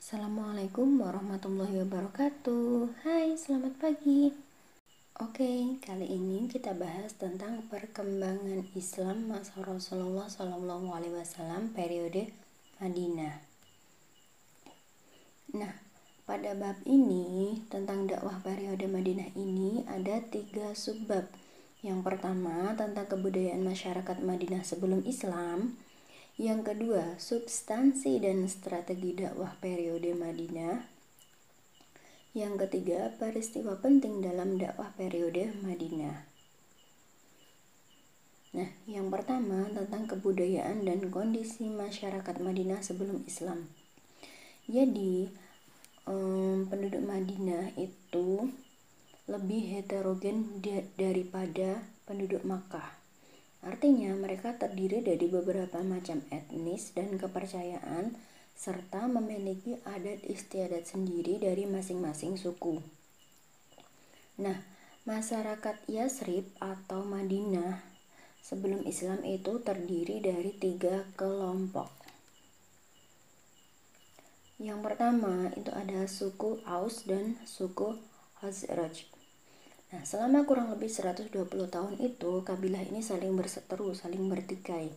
Assalamualaikum warahmatullahi wabarakatuh. Hai, selamat pagi. Oke, kali ini kita bahas tentang perkembangan Islam masa Rasulullah SAW periode Madinah. Nah, pada bab ini tentang dakwah periode Madinah ini ada 3 subbab. Yang pertama tentang kebudayaan masyarakat Madinah sebelum Islam. Yang kedua, substansi dan strategi dakwah periode Madinah. Yang ketiga, peristiwa penting dalam dakwah periode Madinah. Nah, yang pertama tentang kebudayaan dan kondisi masyarakat Madinah sebelum Islam. Jadi, penduduk Madinah itu lebih heterogen daripada penduduk Makkah. Artinya mereka terdiri dari beberapa macam etnis dan kepercayaan serta memiliki adat istiadat sendiri dari masing-masing suku. Nah, masyarakat Yasrib atau Madinah sebelum Islam itu terdiri dari 3 kelompok. Yang pertama itu ada suku Aus dan suku Khazraj. Nah, selama kurang lebih 120 tahun itu, kabilah ini saling berseteru, saling bertikai.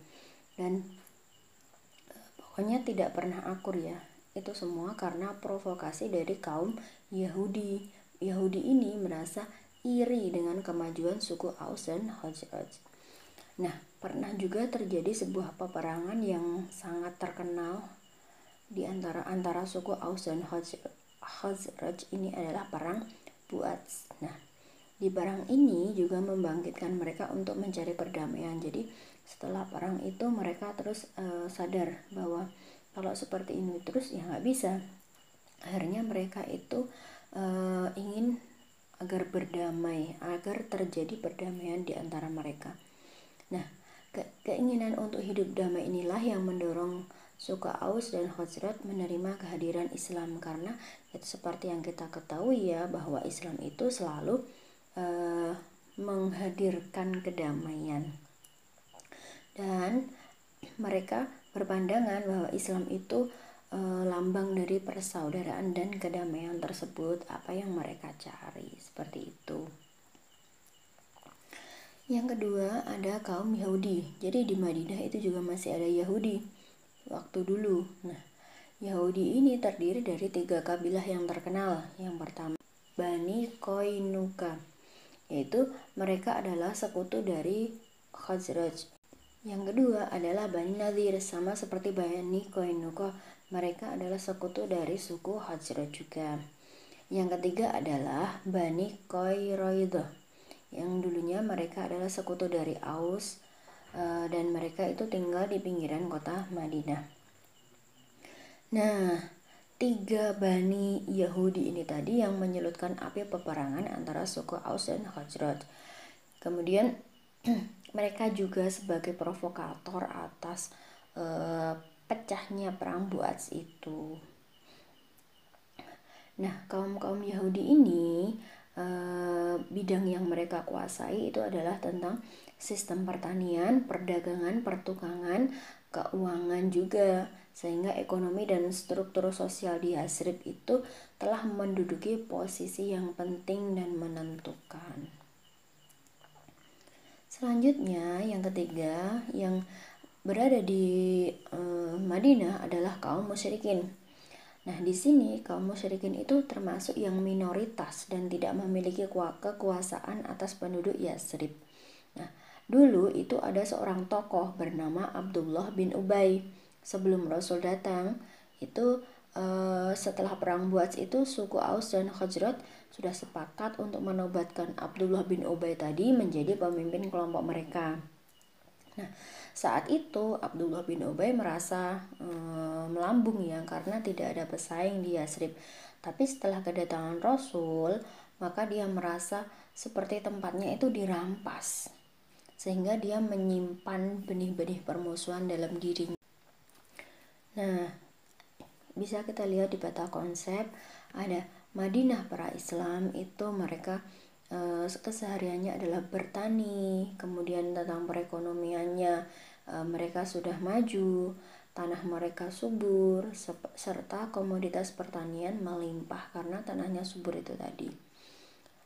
Dan pokoknya tidak pernah akur ya. Itu semua karena provokasi dari kaum Yahudi. Yahudi ini merasa iri dengan kemajuan suku Aus dan Khazraj. Nah, pernah juga terjadi sebuah peperangan yang sangat terkenal di antara suku Aus dan Khazraj ini adalah perang Bu'ats. Nah, di perang ini juga membangkitkan mereka untuk mencari perdamaian. Jadi setelah perang itu mereka terus sadar bahwa kalau seperti ini terus ya nggak bisa. Akhirnya mereka itu ingin agar berdamai, agar terjadi perdamaian di antara mereka. Nah, keinginan untuk hidup damai inilah yang mendorong suku Aus dan Khazraj menerima kehadiran Islam, karena itu seperti yang kita ketahui ya, bahwa Islam itu selalu menghadirkan kedamaian. Dan mereka berpandangan bahwa Islam itu lambang dari persaudaraan dan kedamaian tersebut, apa yang mereka cari, seperti itu. Yang kedua ada kaum Yahudi. Jadi di Madinah itu juga masih ada Yahudi waktu dulu. Nah, Yahudi ini terdiri dari 3 kabilah yang terkenal. Yang pertama Bani Qainuqa, yaitu mereka adalah sekutu dari Khazraj. Yang kedua adalah Bani Nadir, sama seperti Bani Qainuqa, mereka adalah sekutu dari suku Khazraj juga. Yang ketiga adalah Bani Quraidah, yang dulunya mereka adalah sekutu dari Aus, dan mereka itu tinggal di pinggiran kota Madinah. Nah, 3 Bani Yahudi ini tadi yang menyulutkan api peperangan antara suku Aus dan Khazraj. Kemudian mereka juga sebagai provokator atas pecahnya perang Bu'ats itu. Nah, kaum Yahudi ini bidang yang mereka kuasai itu adalah tentang sistem pertanian, perdagangan, pertukangan, keuangan juga, sehingga ekonomi dan struktur sosial di Yasrib itu telah menduduki posisi yang penting dan menentukan. Selanjutnya yang ketiga yang berada di Madinah adalah kaum musyrikin. Nah, di sini kaum musyrikin itu termasuk yang minoritas dan tidak memiliki kekuasaan atas penduduk Yasrib. Nah, dulu itu ada seorang tokoh bernama Abdullah bin Ubay. Sebelum Rasul datang, itu setelah perang Bu'ats itu suku Aus dan Khazraj sudah sepakat untuk menobatkan Abdullah bin Ubay tadi menjadi pemimpin kelompok mereka. Nah, saat itu Abdullah bin Ubay merasa melambung ya, karena tidak ada pesaing di Yasrib. Tapi setelah kedatangan Rasul, maka dia merasa seperti tempatnya itu dirampas, sehingga dia menyimpan benih-benih permusuhan dalam dirinya. Nah, bisa kita lihat di peta konsep ada Madinah pra-Islam, itu mereka kesehariannya adalah bertani. Kemudian tentang perekonomiannya mereka sudah maju, tanah mereka subur, serta komoditas pertanian melimpah karena tanahnya subur itu tadi.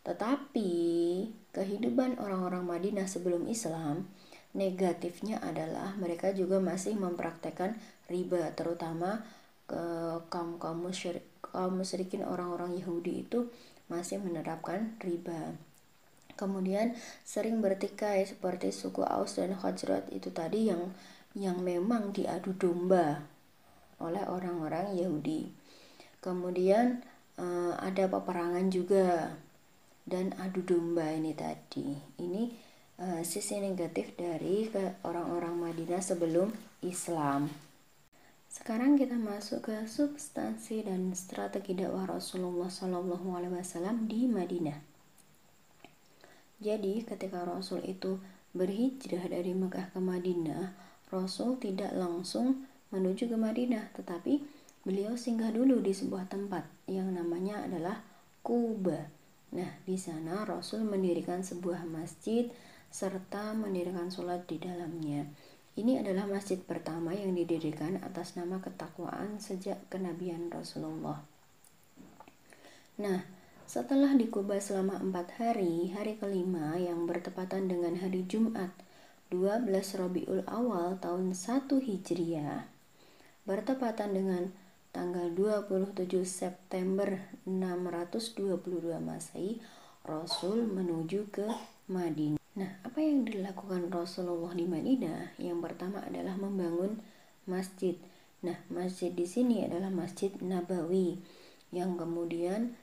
Tetapi kehidupan orang-orang Madinah sebelum Islam, negatifnya adalah mereka juga masih mempraktekkan riba, terutama kaum musyrikin orang-orang Yahudi itu masih menerapkan riba. Kemudian sering bertikai seperti suku Aus dan Khazraj itu tadi yang memang diadu domba oleh orang-orang Yahudi. Kemudian ada peperangan juga dan adu domba ini tadi. Ini sisi negatif dari orang-orang Madinah sebelum Islam. Sekarang kita masuk ke substansi dan strategi dakwah Rasulullah SAW di Madinah. Jadi ketika Rasul itu berhijrah dari Mekah ke Madinah, Rasul tidak langsung menuju ke Madinah, tetapi beliau singgah dulu di sebuah tempat yang namanya adalah Quba. Nah, di sana Rasul mendirikan sebuah masjid serta mendirikan sholat di dalamnya. Ini adalah masjid pertama yang didirikan atas nama ketakwaan sejak kenabian Rasulullah. Nah, setelah di Quba selama 4 hari, hari kelima yang bertepatan dengan hari Jumat 12 Rabiul Awal tahun 1 Hijriah, bertepatan dengan tanggal 27 September 622 Masehi, Rasul menuju ke Madinah. Nah, apa yang dilakukan Rasulullah di Madinah? Yang pertama adalah membangun masjid. Nah, masjid di sini adalah Masjid Nabawi yang kemudian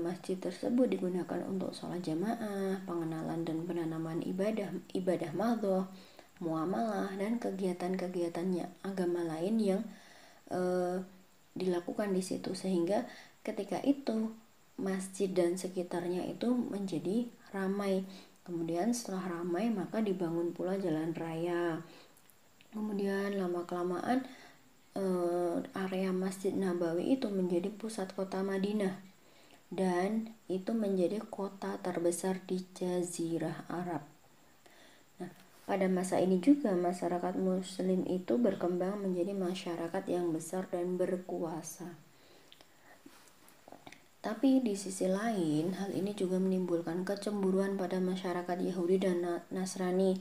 masjid tersebut digunakan untuk sholat jamaah, pengenalan dan penanaman ibadah madhoh, muamalah, dan kegiatan-kegiatannya agama lain yang dilakukan di situ, sehingga ketika itu masjid dan sekitarnya itu menjadi ramai. Kemudian setelah ramai maka dibangun pula jalan raya. Kemudian lama-kelamaan area Masjid Nabawi itu menjadi pusat kota Madinah. Dan itu menjadi kota terbesar di Jazirah Arab. Nah, pada masa ini juga masyarakat Muslim itu berkembang menjadi masyarakat yang besar dan berkuasa. Tapi di sisi lain, hal ini juga menimbulkan kecemburuan pada masyarakat Yahudi dan Nasrani.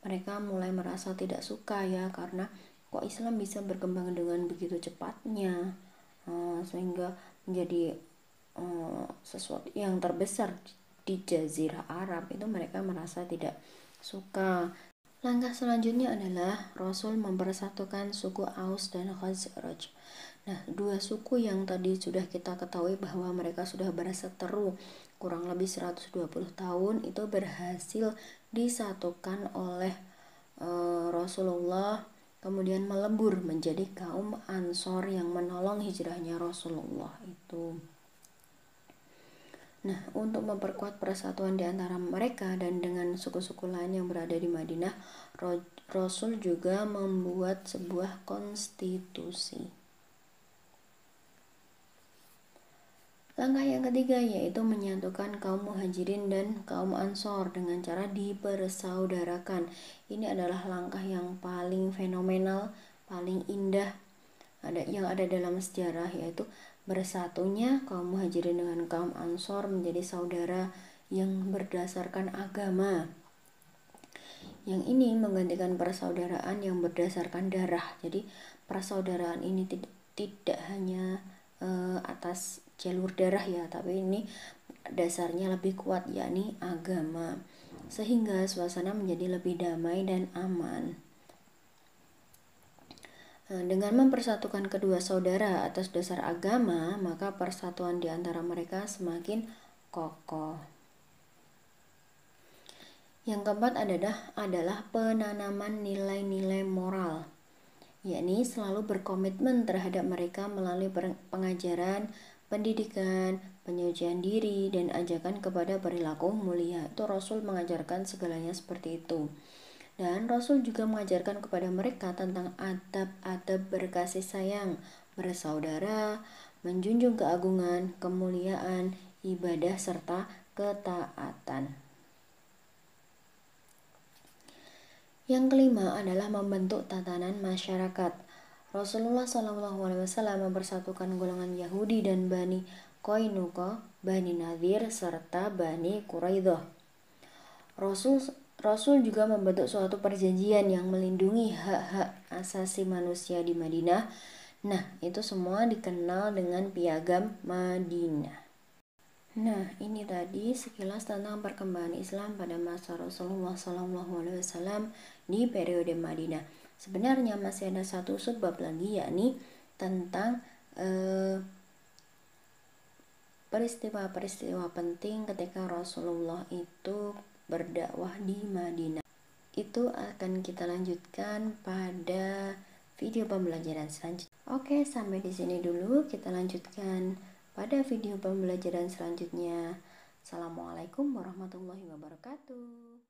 Mereka mulai merasa tidak suka ya, karena kok Islam bisa berkembang dengan begitu cepatnya, sehingga menjadi sesuatu yang terbesar di Jazirah Arab. Itu mereka merasa tidak suka. Langkah selanjutnya adalah Rasul mempersatukan suku Aus dan Khazraj. Nah, dua suku yang tadi sudah kita ketahui bahwa mereka sudah berseteru kurang lebih 120 tahun itu berhasil disatukan oleh Rasulullah, kemudian melebur menjadi kaum Ansor yang menolong hijrahnya Rasulullah itu. Nah, untuk memperkuat persatuan di antara mereka dan dengan suku-suku lain yang berada di Madinah, Rasul juga membuat sebuah konstitusi. Langkah yang ketiga yaitu menyatukan kaum Muhajirin dan kaum Ansor dengan cara dipersaudarakan. Ini adalah langkah yang paling fenomenal, paling indah yang ada dalam sejarah, yaitu bersatunya kaum Muhajirin dengan kaum Ansor menjadi saudara yang berdasarkan agama. Yang ini menggantikan persaudaraan yang berdasarkan darah. Jadi persaudaraan ini tidak hanya atas jalur darah ya, tapi ini dasarnya lebih kuat, yakni agama, sehingga suasana menjadi lebih damai dan aman. Dengan mempersatukan kedua saudara atas dasar agama, maka persatuan di antara mereka semakin kokoh. Yang keempat adalah penanaman nilai-nilai moral, yakni selalu berkomitmen terhadap mereka melalui pengajaran, pendidikan, penyucian diri, dan ajakan kepada perilaku mulia. Itu Rasul mengajarkan segalanya seperti itu. Dan Rasul juga mengajarkan kepada mereka tentang adab-adab berkasih sayang, bersaudara, menjunjung keagungan, kemuliaan, ibadah, serta ketaatan. Yang kelima adalah membentuk tatanan masyarakat. Rasulullah SAW mempersatukan golongan Yahudi dan Bani Qainuqa, Bani Nadir, serta Bani Quraidah. Rasul juga membentuk suatu perjanjian yang melindungi hak-hak asasi manusia di Madinah. Nah, itu semua dikenal dengan Piagam Madinah. Nah, ini tadi sekilas tentang perkembangan Islam pada masa Rasulullah SAW di periode Madinah. Sebenarnya masih ada satu subbab lagi, yakni tentang peristiwa-peristiwa penting ketika Rasulullah itu berdakwah di Madinah. Itu akan kita lanjutkan pada video pembelajaran selanjutnya. Oke, sampai di sini dulu. Kita lanjutkan pada video pembelajaran selanjutnya. Assalamualaikum warahmatullahi wabarakatuh.